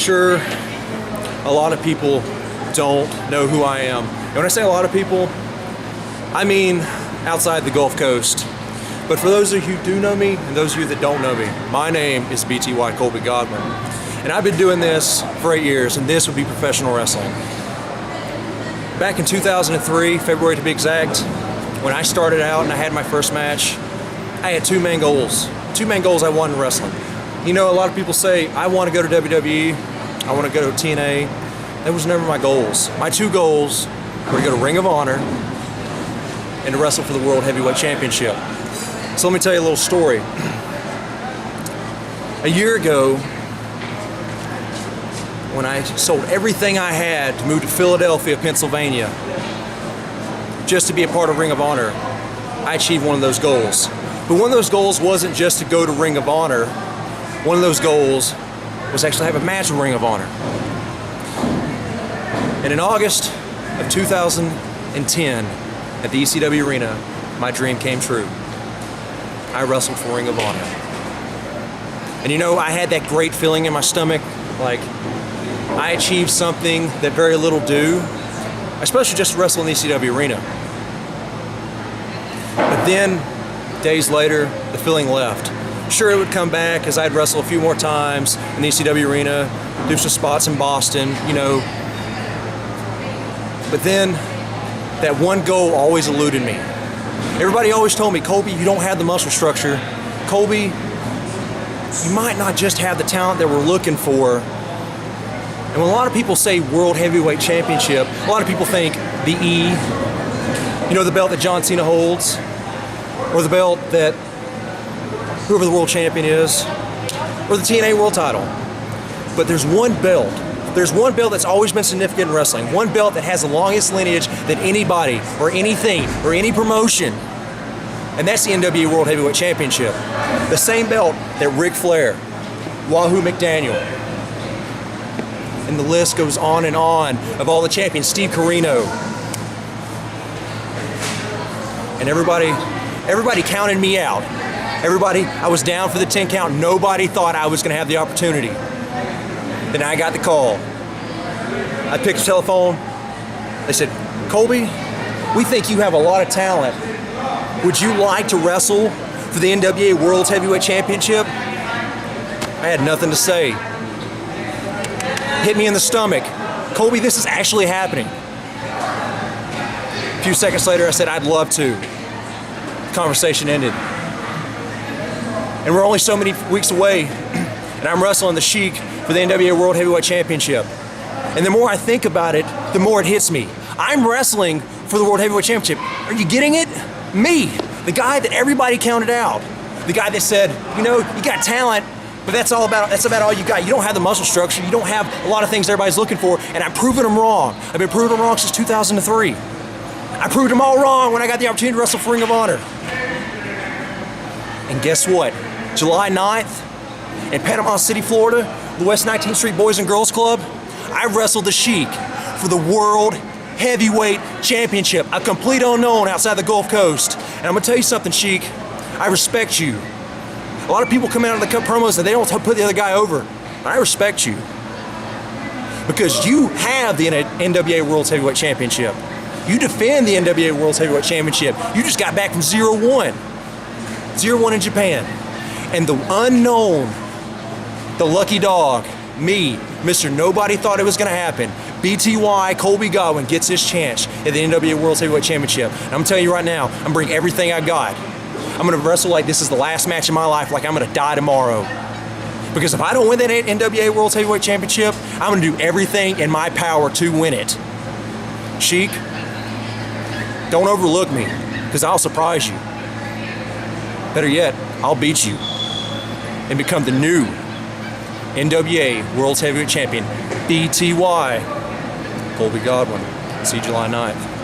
sure a lot of people don't know who I am. And when I say a lot of people, I mean outside the Gulf Coast. But for those of you who do know me, and those of you that don't know me, my name is BTY Colby Godwin. And I've been doing this for 8 years, and this would be professional wrestling. Back in 2003, February to be exact, when I started out and I had my first match, I had two main goals. Two main goals I wanted in wrestling. You know, a lot of people say, I want to go to WWE, I want to go to TNA. That was never my goals. My two goals were to go to Ring of Honor and to wrestle for the World Heavyweight Championship. So let me tell you a little story. A year ago, when I sold everything I had to move to Philadelphia, Pennsylvania, just to be a part of Ring of Honor, I achieved one of those goals. But one of those goals wasn't just to go to Ring of Honor. One of those goals was actually have a match with Ring of Honor. And in August of 2010, at the ECW Arena, my dream came true. I wrestled for Ring of Honor. And you know, I had that great feeling in my stomach, like I achieved something that very little do, especially just to wrestle in the ECW Arena. But then, days later, the feeling left. Sure, it would come back as I'd wrestle a few more times in the ECW Arena, do some spots in Boston, you know. But then, that one goal always eluded me. Everybody always told me, Colby, you don't have the muscle structure. Colby, you might not just have the talent that we're looking for. And when a lot of people say World Heavyweight Championship, a lot of people think the E, you know, the belt that John Cena holds, or the belt that whoever the world champion is, or the TNA World Title. But there's one belt. There's one belt that's always been significant in wrestling. One belt that has the longest lineage than anybody, or anything, or any promotion. And that's the NWA World Heavyweight Championship. The same belt that Ric Flair, Wahoo McDaniel, and the list goes on and on of all the champions, Steve Corino. And everybody counted me out. I was down for the 10 count. Nobody thought I was gonna have the opportunity. Then I got the call. I picked the telephone. They said, Colby, we think you have a lot of talent. Would you like to wrestle for the NWA World Heavyweight Championship? I had nothing to say. Hit me in the stomach. Colby, this is actually happening. A few seconds later, I said, I'd love to. The conversation ended. And we're only so many weeks away, and I'm wrestling the Sheik for the NWA World Heavyweight Championship. And the more I think about it, the more it hits me. I'm wrestling for the World Heavyweight Championship. Are you getting it? Me, the guy that everybody counted out. The guy that said, you know, you got talent, but that's about all you got. You don't have the muscle structure. You don't have a lot of things everybody's looking for, and I'm proving them wrong. I've been proving them wrong since 2003. I proved them all wrong when I got the opportunity to wrestle for Ring of Honor. And guess what? July 9th in Panama City, Florida, the West 19th Street Boys and Girls Club, I wrestled the Sheik for the World Heavyweight Championship, a complete unknown outside the Gulf Coast. And I'm gonna tell you something, Sheik, I respect you. A lot of people come out of the promos and they don't put the other guy over. I respect you. Because you have the NWA World Heavyweight Championship. You defend the NWA World Heavyweight Championship. You just got back from 0-1. 0-1 in Japan. And the unknown, the lucky dog, me, Mr. Nobody thought it was gonna happen, BTY Colby Godwin gets his chance at the NWA World Heavyweight Championship. And I'm gonna tell you right now, I'm gonna bring everything I got. I'm gonna wrestle like this is the last match of my life, like I'm gonna die tomorrow. Because if I don't win that NWA World Heavyweight Championship, I'm gonna do everything in my power to win it. Sheik, don't overlook me, because I'll surprise you. Better yet, I'll beat you and become the new NWA World Heavyweight Champion, BTY Colby Godwin. See you July 9th.